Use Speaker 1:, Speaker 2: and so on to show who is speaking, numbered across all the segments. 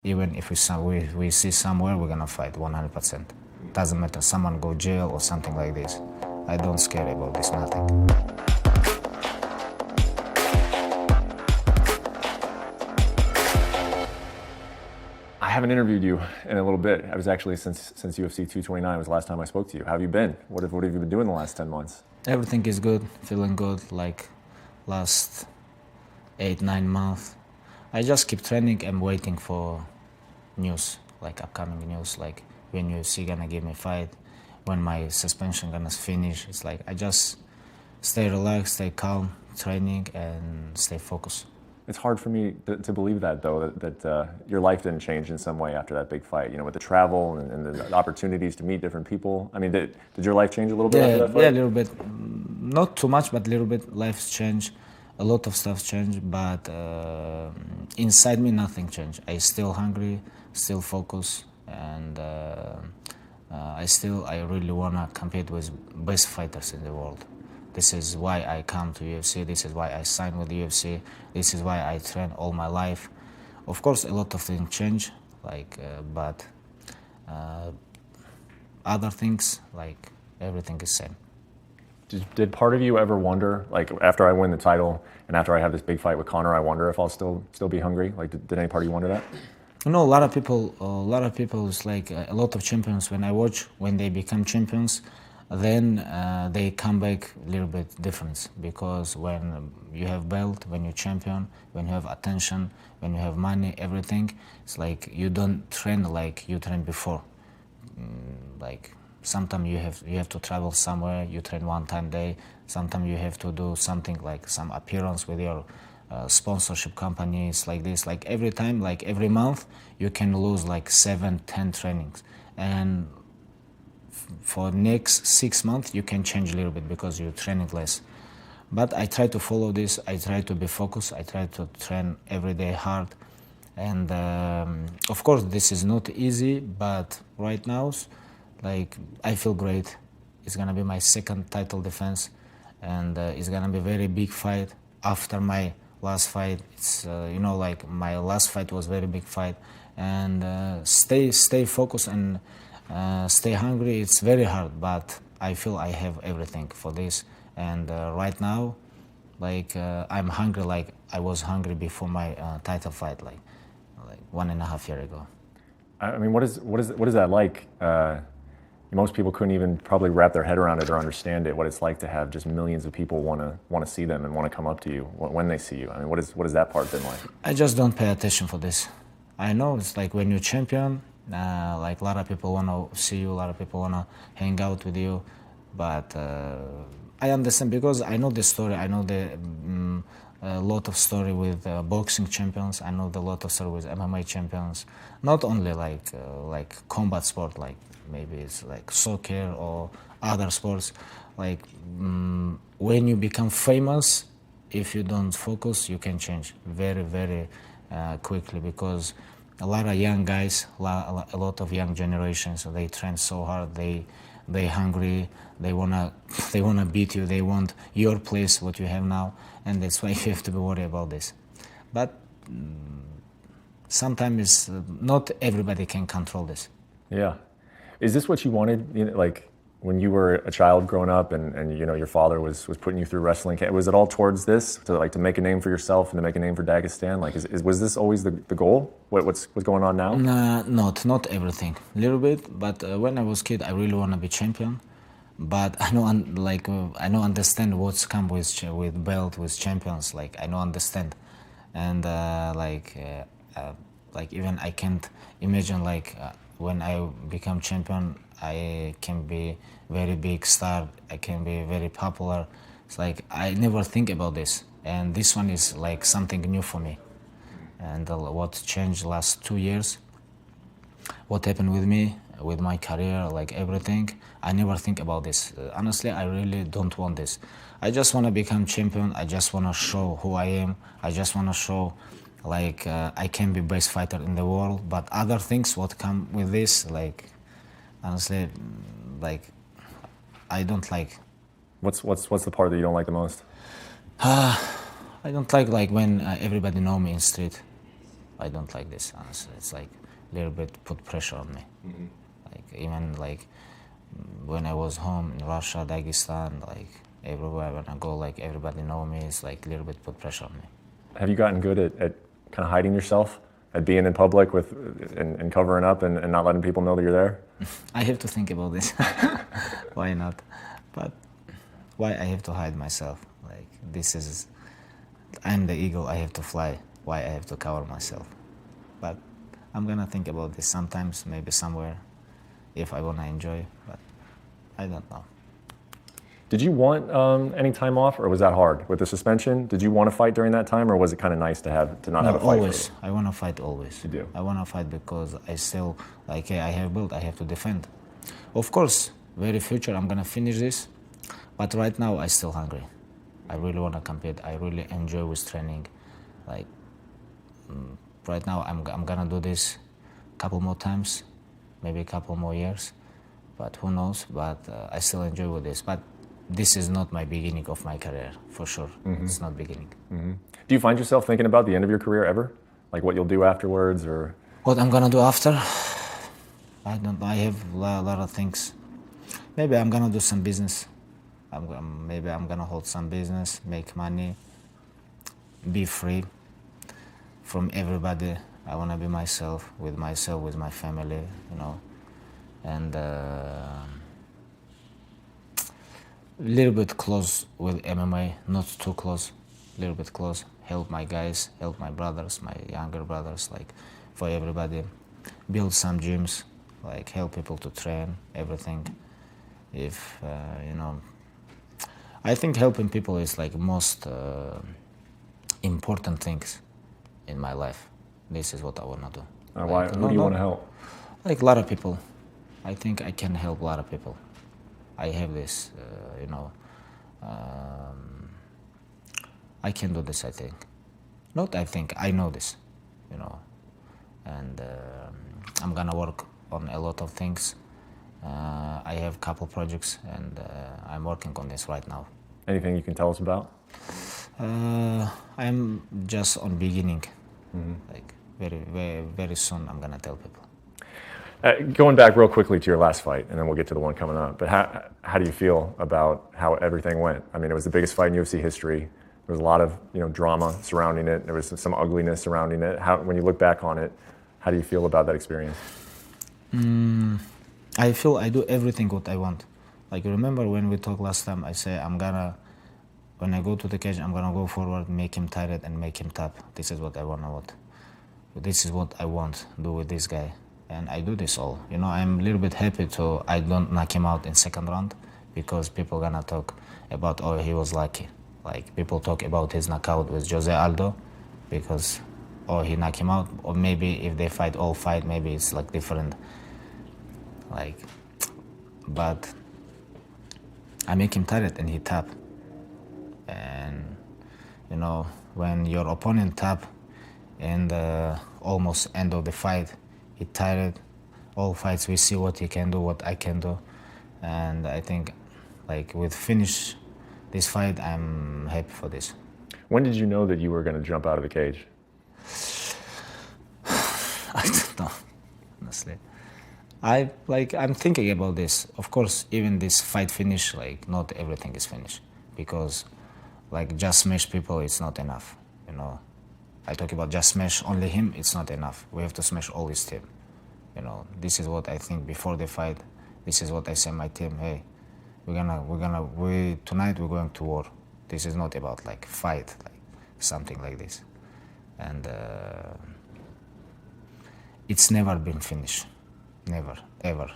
Speaker 1: Even if we see somewhere, we're gonna fight 100%. Doesn't matter, someone go jail or something like this. I don't scare about this, nothing.
Speaker 2: I haven't interviewed you in a little bit. I was actually since UFC 229 was the last time I spoke to you. How have you been? What have you been doing the last 10 months?
Speaker 1: Everything is good, feeling good, like last 8-9 months. I just keep training and waiting for news, like upcoming news, like when UFC gonna give me fight, when my suspension gonna finish. It's like I just stay relaxed, stay calm, training and stay focused.
Speaker 2: It's hard for me to believe that, though, that your life didn't change in some way after that big fight, with the travel and the opportunities to meet different people. I mean, did your life change a little bit after that fight?
Speaker 1: Yeah, a little bit. Not too much, but a little bit. Life's changed. A lot of stuff changed, but inside me, nothing changed. I still hungry, still focused, and I really wanna compete with best fighters in the world. This is why I come to UFC. This is why I signed with UFC. This is why I train all my life. Of course, a lot of things change, but other things, like everything is same.
Speaker 2: Did part of you ever wonder, like after I win the title and after I have this big fight with Conor, I wonder if I'll still be hungry? Like, did any part of you wonder that?
Speaker 1: A lot of people, it's like a lot of champions. When I watch, when they become champions, then they come back a little bit different, because when you have belt, when you're champion, when you have attention, when you have money, everything, it's like you don't train like you trained before. Like sometimes you have to travel somewhere, you train one time a day. Sometimes you have to do something like some appearance with your sponsorship companies, like this. Like every time, like every month, you can lose like 7-10 trainings, and for next 6 months you can change a little bit because you're training less. But I try to follow this. I try to be focused. I try to train every day hard, and of course this is not easy. But right now, like I feel great. It's gonna be my second title defense, and it's gonna be a very big fight after my last fight. It's like my last fight was very big fight, and stay focused and stay hungry. It's very hard, but I feel I have everything for this. And right now, like I'm hungry, like I was hungry before my title fight, like 1.5 years ago.
Speaker 2: I mean, what is that like? Most people couldn't even probably wrap their head around it or understand it. What it's like to have just millions of people want to see them and want to come up to you when they see you. I mean, what is that part been like?
Speaker 1: I just don't pay attention for this. I know it's like when you're champion. Like a lot of people want to see you, a lot of people want to hang out with you, but I understand because I know the story. I know a lot of story with boxing champions. I know a lot of story with MMA champions. Not only like combat sport, like maybe it's like soccer or other sports. Like when you become famous, if you don't focus, you can change very, very quickly, because a lot of young guys, a lot of young generations, they train so hard, they hungry, they wanna beat you, they want your place, what you have now, and that's why you have to be worried about this. But sometimes not everybody can control this.
Speaker 2: Yeah. Is this what you wanted? Like when you were a child growing up and your father was putting you through wrestling, was it all towards this, to make a name for yourself and to make a name for Dagestan? Like was this always the goal? What's going on now?
Speaker 1: Not everything. A little bit, but when I was kid, I really want to be champion. But I don't understand what's come with belt, with champions. Like I don't understand, and even I can't imagine when I become champion, I can be very big star. I can be very popular. It's like I never think about this, and this one is like something new for me. And what changed last 2 years, what happened with me, with my career, like everything, I never think about this. Honestly, I really don't want this. I just want to become champion. I just want to show who I am. I just want to show I can be best fighter in the world. But other things, what come with this, honestly, I don't like.
Speaker 2: What's the part that you don't like the most?
Speaker 1: I don't like when everybody know me in street. I don't like this, honestly. It's like a little bit put pressure on me. Like even like when I was home in Russia, Dagestan, like everywhere when I go, like everybody know me. It's like a little bit put pressure on me.
Speaker 2: Have you gotten good at kind of hiding yourself, at being in public with and covering up and not letting people know that you're there?
Speaker 1: I have to think about this. Why not? But why I have to hide myself? Like this is, I'm the eagle. I have to fly. Why I have to cover myself? But I'm gonna think about this sometimes, maybe somewhere, if I wanna enjoy. But I don't know.
Speaker 2: Did you want any time off, or was that hard with the suspension? Did you want to fight during that time, or was it kind of nice to not have a fight?
Speaker 1: Always. I want to fight always.
Speaker 2: You do?
Speaker 1: I want to fight because I still, like, I have built, I have to defend. Of course, very future, I'm going to finish this. But right now, I still hungry. I really want to compete. I really enjoy with training. Like, right now, I'm going to do this a couple more times, maybe a couple more years. But who knows? But I still enjoy with this. But this is not my beginning of my career, for sure. It's not beginning.
Speaker 2: Do you find yourself thinking about the end of your career ever? Like what you'll do afterwards, or?
Speaker 1: What I'm gonna do after? I don't know. I have a lot of things. Maybe I'm gonna do some business. Maybe I'm gonna hold some business, make money, be free from everybody. I wanna be myself, with my family, you know, and little bit close with MMA, not too close, little bit close. Help my guys, help my brothers, my younger brothers, like for everybody. Build some gyms, like help people to train, everything. If, you know, I think helping people is like most important things in my life. This is what I want to do.
Speaker 2: Why? Who do you want to help?
Speaker 1: Like a lot of people. I think I can help a lot of people. I have this, you know, I can do this, I think. Not I think, I know this, you know, and I'm gonna work on a lot of things. I have a couple projects and I'm working on this right now.
Speaker 2: Anything you can tell us about?
Speaker 1: I'm just on beginning, like very soon I'm gonna tell people.
Speaker 2: Going back real quickly to your last fight, and then we'll get to the one coming up. But how do you feel about how everything went? I mean, it was the biggest fight in UFC history. There was a lot of drama surrounding it. There was some ugliness surrounding it. When you look back on it, how do you feel about that experience?
Speaker 1: I feel I do everything what I want. Like remember when we talked last time? I say when I go to the cage, I'm gonna go forward, make him tired, and make him tap. This is what I want. This is what I want to do with this guy. And I do this all. You know, I'm a little bit happy I don't knock him out in second round because people gonna talk about, oh, he was lucky. Like people talk about his knockout with Jose Aldo because, oh, he knocked him out. Or maybe if they fight, maybe it's like different. Like, but I make him tired and he tap. And, you know, when your opponent tap in the almost end of the fight, he tired. All fights we see what he can do, what I can do, and I think, like with finish this fight, I'm happy for this.
Speaker 2: When did you know that you were going to jump out of the cage?
Speaker 1: I don't know, honestly. I'm thinking about this. Of course, even this fight finish, like not everything is finished because, like just smash people, it's not enough, you know. I talk about just smash only him, it's not enough. We have to smash all his team. You know, this is what I think before the fight. This is what I say my team, hey, tonight we're going to war. This is not about like fight, like something like this. And it's never been finished. Never, ever.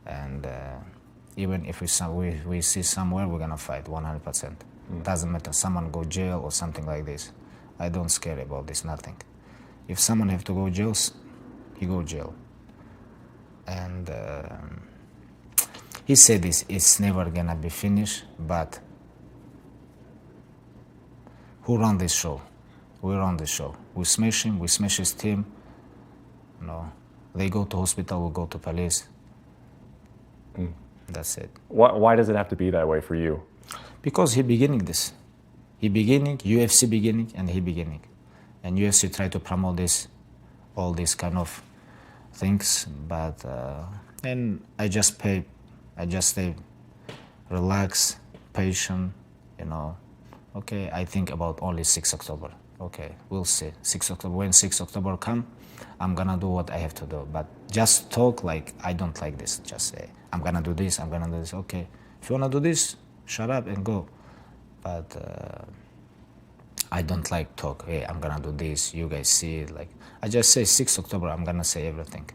Speaker 1: And even if we see somewhere, we're gonna fight 100%. Doesn't matter, someone go jail or something like this. I don't care about this, nothing. If someone have to go jail, he go jail. And he said this, it's never gonna be finished, but who run this show? We run this show. We smash him, we smash his team. You know, they go to hospital, we go to police. That's it.
Speaker 2: Why does it have to be that way for you?
Speaker 1: Because he beginning this. He beginning, UFC beginning, and he beginning. and UFC try to promote this, all these kind of things, but and I just stay relaxed, patient, you know. Okay, I think about only 6 October. Okay, we'll see. 6 October, when 6 October come, I'm gonna do what I have to do. But just talk like I don't like this. Just say, I'm gonna do this, I'm gonna do this. Okay, if you wanna do this, shut up and go. But I don't like talk, hey, I'm gonna do this, you guys see it. Like, I just say 6 October, I'm gonna say everything.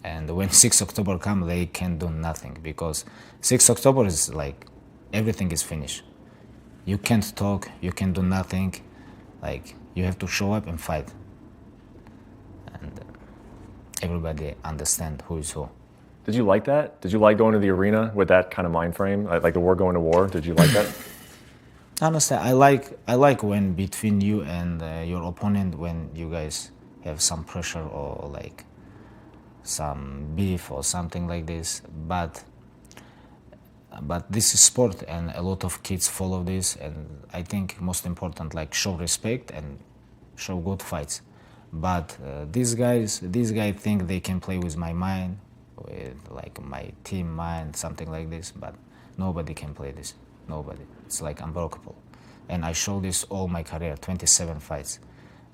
Speaker 1: And when 6 October come, they can do nothing, because 6 October is like, everything is finished. You can't talk, you can do nothing. Like, you have to show up and fight. And everybody understand who is who.
Speaker 2: Did you like that? Did you like going to the arena with that kind of mind frame, like the war going to war? Did you like that?
Speaker 1: Honestly, I like when between you and your opponent, when you guys have some pressure or like some beef or something like this. But this is sport, and a lot of kids follow this. And I think most important, like, show respect and show good fights. But these guys think they can play with my mind, with like my team mind, something like this. But nobody can play this. Nobody. It's like unbreakable. And I show this all my career, 27 fights.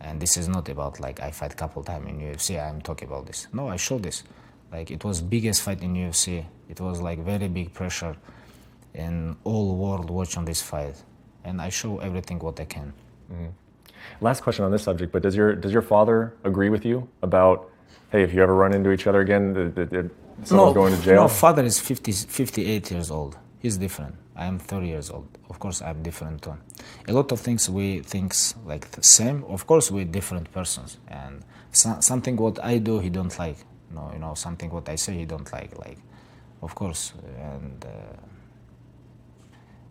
Speaker 1: And this is not about like I fight couple times in UFC, I'm talking about this. No, I show this. Like, it was biggest fight in UFC. It was like very big pressure, and all world watching this fight. And I show everything what I can.
Speaker 2: Mm-hmm. Last question on this subject, but does your father agree with you about, hey, if you ever run into each other again, someone's going to jail?
Speaker 1: No, father is 58 years old. He's different. I am 30 years old. Of course, I'm different too. A lot of things we think like the same. Of course, we're different persons. And something what I do, he don't like. No, you know, something what I say, he don't like. Like, of course, and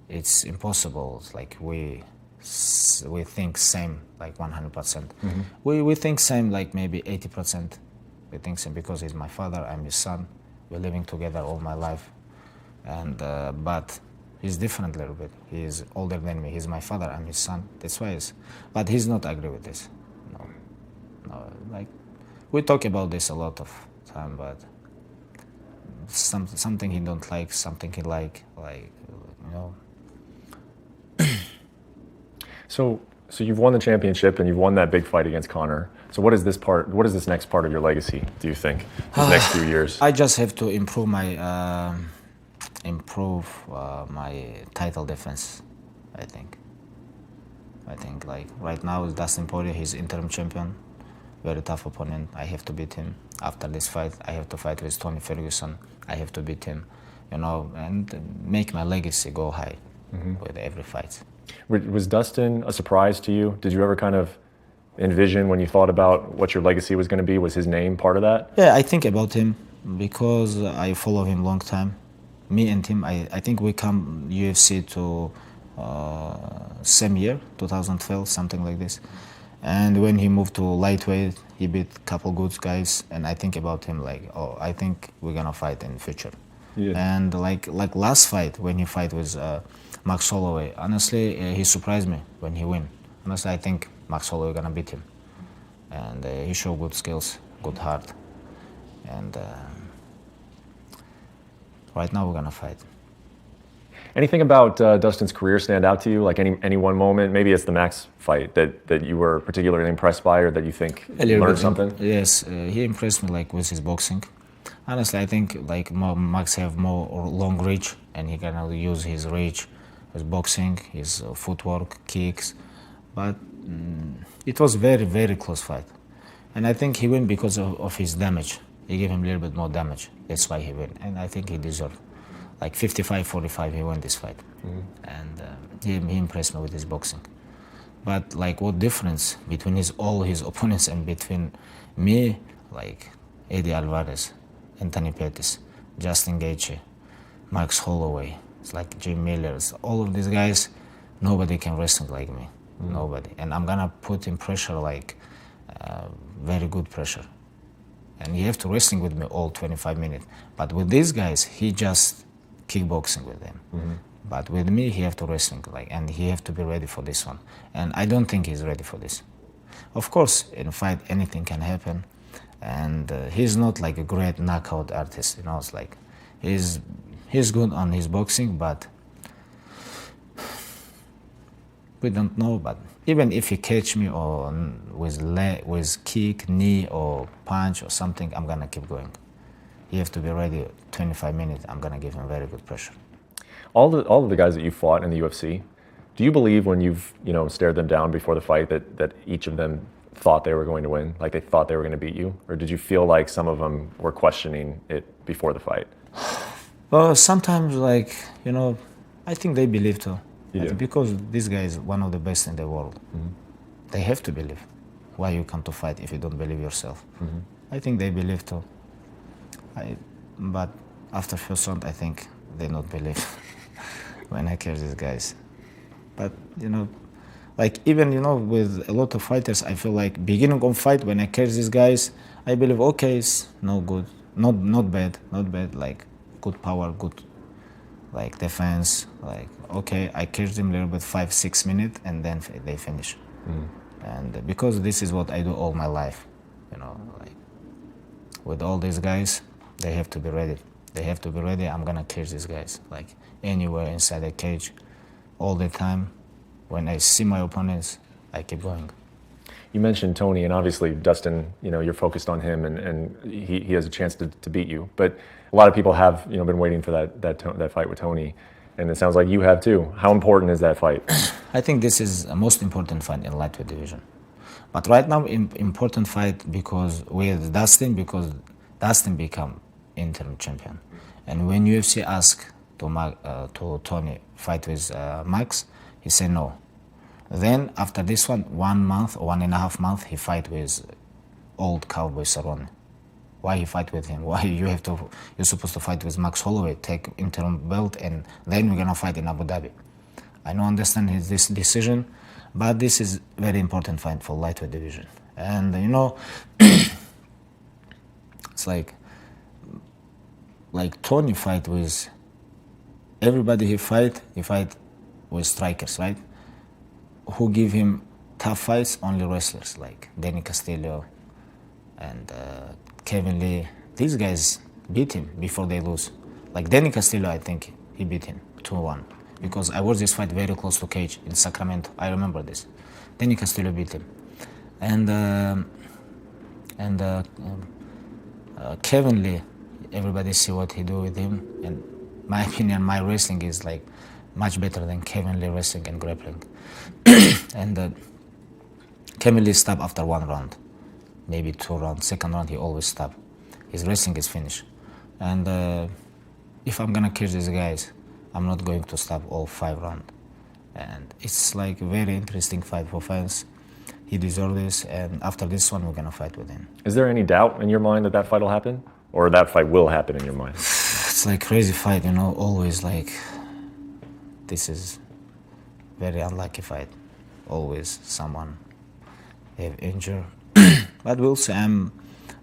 Speaker 1: it's impossible. It's like we think same, like 100%. Mm-hmm. We think same, like maybe 80%. We think same because he's my father, I'm his son. We're living together all my life. And but he's different a little bit. He's older than me. He's my father, I'm his son. That's why but he's not agree with this. No, like, we talk about this a lot of time, but something he don't like, something he like, you know. So
Speaker 2: you've won the championship and you've won that big fight against Conor. So what is this next part of your legacy, do you think, these next few years?
Speaker 1: I just have to improve my title defense, I think. Like right now is Dustin Poirier, he's interim champion, very tough opponent. I have to beat him. After this fight, I have to fight with Tony Ferguson. I have to beat him, you know, and make my legacy go high with every fight.
Speaker 2: Was Dustin a surprise to you? Did you ever kind of envision when you thought about what your legacy was going to be? Was his name part of that?
Speaker 1: Yeah, I think about him because I follow him long time. Me and him, I think we come UFC to same year, 2012, something like this. And when he moved to lightweight, he beat a couple good guys. And I think about him like, oh, I think we're gonna fight in the future. Yeah. And like last fight, when he fight with Max Holloway, honestly, he surprised me when he win. Honestly, I think Max Holloway gonna beat him. And he showed good skills, good heart. And right now we're gonna fight.
Speaker 2: Anything about Dustin's career stand out to you? Like any one moment? Maybe it's the Max fight that you were particularly impressed by, or that you think learned something?
Speaker 1: Yes, he impressed me like with his boxing. Honestly, I think like Max have more long reach, and he can use his reach, his boxing, his footwork, kicks. But it was very, very close fight. And I think he win because of his damage. He gave him a little bit more damage. That's why he win. And I think he deserved. Like 55-45, he won this fight. And he impressed me with his boxing. But like, what difference between all his opponents and between me, like Eddie Alvarez, Anthony Pettis, Justin Gaethje, Max Holloway, it's like Jim Miller, all of these guys, nobody can wrestle like me. Nobody. And I'm gonna put in pressure, like very good pressure. And he have to wrestling with me all 25 minutes. But with these guys, he just kickboxing with them. But with me, he have to wrestling, and he have to be ready for this one. And I don't think he's ready for this. Of course, in a fight, anything can happen, and he's not like a great knockout artist. It's like he's good on his boxing, but we don't know. But even if he catch me or with kick, knee, or punch or something, I'm gonna keep going. He have to be ready. 25 minutes, I'm gonna give him very good pressure.
Speaker 2: All of the guys that you fought in the UFC, do you believe when you've stared them down before the fight that each of them thought they were going to win, like they thought they were going to beat you, or did you feel like some of them were questioning it before the fight?
Speaker 1: Well, sometimes I think they believe too.
Speaker 2: You do?
Speaker 1: Because this guy is one of the best in the world. Mm-hmm. They have to believe. Why you come to fight if you don't believe yourself? Mm-hmm. I think they believe too. But after first round, I think they not believe when I catch these guys. But even with a lot of fighters, I feel like beginning of fight when I catch these guys, I believe okay, it's no good, not bad, like good power, good like defense, like okay, I catch them a little bit 5-6 minutes and then they finish. And because this is what I do all my life, like with all these guys, they have to be ready. They have to be ready. I'm gonna catch these guys like anywhere inside the cage, all the time. When I see my opponents, I keep going.
Speaker 2: You mentioned Tony, and obviously Dustin, you're focused on him, and he has a chance to beat you. But a lot of people have been waiting for that fight with Tony, and it sounds like you have too. How important is that fight?
Speaker 1: I think this is the most important fight in lightweight division. But right now, important fight because Dustin become interim champion, and when UFC asked to Tony fight with Max, he said no. Then after this 1 month or 1.5 months, he fight with old cowboy Cerrone. Why he fight with him? Why you're supposed to fight with Max Holloway, take interim belt, and then we're gonna fight in Abu Dhabi? I don't understand this decision, but this is very important fight for lightweight division. And it's like Tony fight with everybody. He fight with strikers, right? Who give him tough fights? Only wrestlers like Danny Castillo and Kevin Lee. These guys beat him before they lose. Like Danny Castillo, I think he beat him 2-1 because I watched this fight very close to cage in Sacramento. I remember this. Danny Castillo beat him, and Kevin Lee. Everybody see what he do with him. In my opinion, my wrestling is like much better than Kevin Lee wrestling and grappling. And Kevin Lee stopped after 1 round, maybe 2 rounds. Second round, he always stopped. His wrestling is finished. And if I'm gonna catch these guys, I'm not going to stop all 5 rounds. And it's like a very interesting fight for fans. He deserves this, and after this one, we're gonna fight with him.
Speaker 2: Is there any doubt in your mind that fight will happen? Or that fight will happen in your mind?
Speaker 1: It's like crazy fight, always like, this is very unlucky fight. Always someone have injured. But we'll see. I'm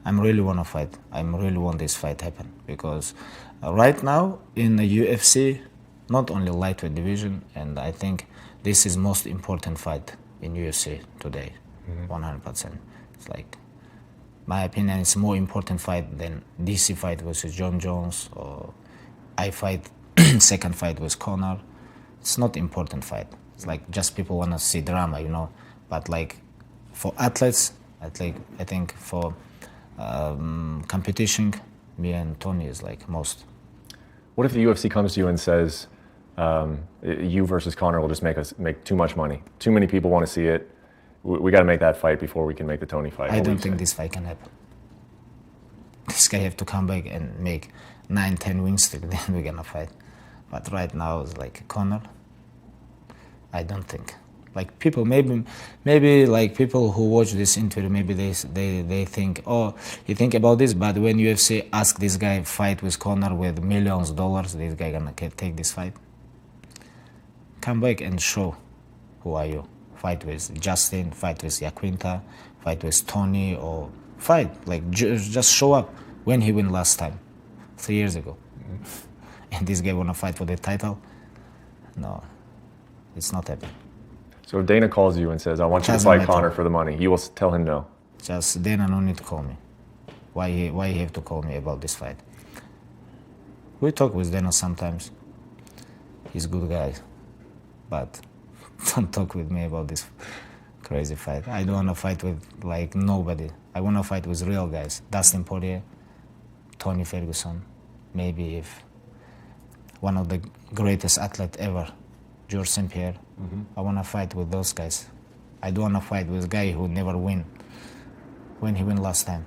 Speaker 1: really want to fight. I really want this fight happen because right now in the UFC, not only lightweight division, and I think this is most important fight in UFC today, 100%. It's like, my opinion, it's more important fight than DC fight versus John Jones or I fight second fight with Conor. It's not important fight. It's like just people want to see drama, But like for athletes, I think for competition, me and Tony is like most.
Speaker 2: What if the UFC comes to you and says, you versus Conor will just make too much money. Too many people want to see it. We got to make that fight before we can make the Tony fight.
Speaker 1: I don't think this fight can happen. This guy have to come back and make 9-10 wins, then we're gonna fight. But right now it's like Conor. I don't think. Like people, maybe like people who watch this interview, maybe they think, oh, he think about this. But when UFC ask this guy fight with Conor with millions of dollars, this guy gonna take this fight. Come back and show who are you. Fight with Justin, fight with Yaquinta, fight with Tony, or fight. Like, just show up. When he win last time? 3 years ago. And this guy wanna fight for the title? No, it's not happening.
Speaker 2: So if Dana calls you and says, I want you to
Speaker 1: Doesn't
Speaker 2: fight
Speaker 1: matter.
Speaker 2: Conor for the money, you will tell him no.
Speaker 1: Just Dana no need to call me. Why he have to call me about this fight? We talk with Dana sometimes. He's a good guy, but don't talk with me about this crazy fight. I don't want to fight with like nobody. I want to fight with real guys. Dustin Poirier, Tony Ferguson, maybe if one of the greatest athletes ever, George St. Pierre. I want to fight with those guys. I don't want to fight with a guy who never win when he win last time.